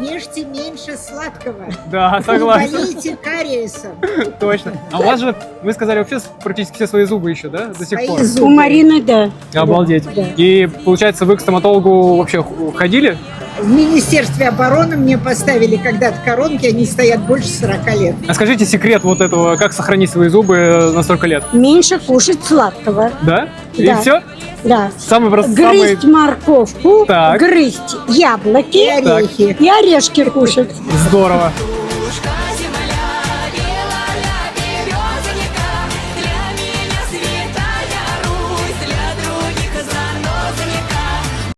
Ешьте меньше сладкого. Да, Не согласен. болейте кариесом. Точно. А у вас же, вы сказали, вообще практически все свои зубы еще, да, до сих Свои пор? зубы. У Марины, да. Обалдеть. Да. И, получается, вы к стоматологу вообще ходили? В Министерстве обороны мне поставили когда-то коронки, они стоят больше 40 лет. А скажите секрет вот этого, как сохранить свои зубы на столько лет? Меньше кушать сладкого. Да? И Да. все? Да. Самый простой, Грызть морковку, Так. грызть яблоки И орехи. и орешки кушать. Здорово.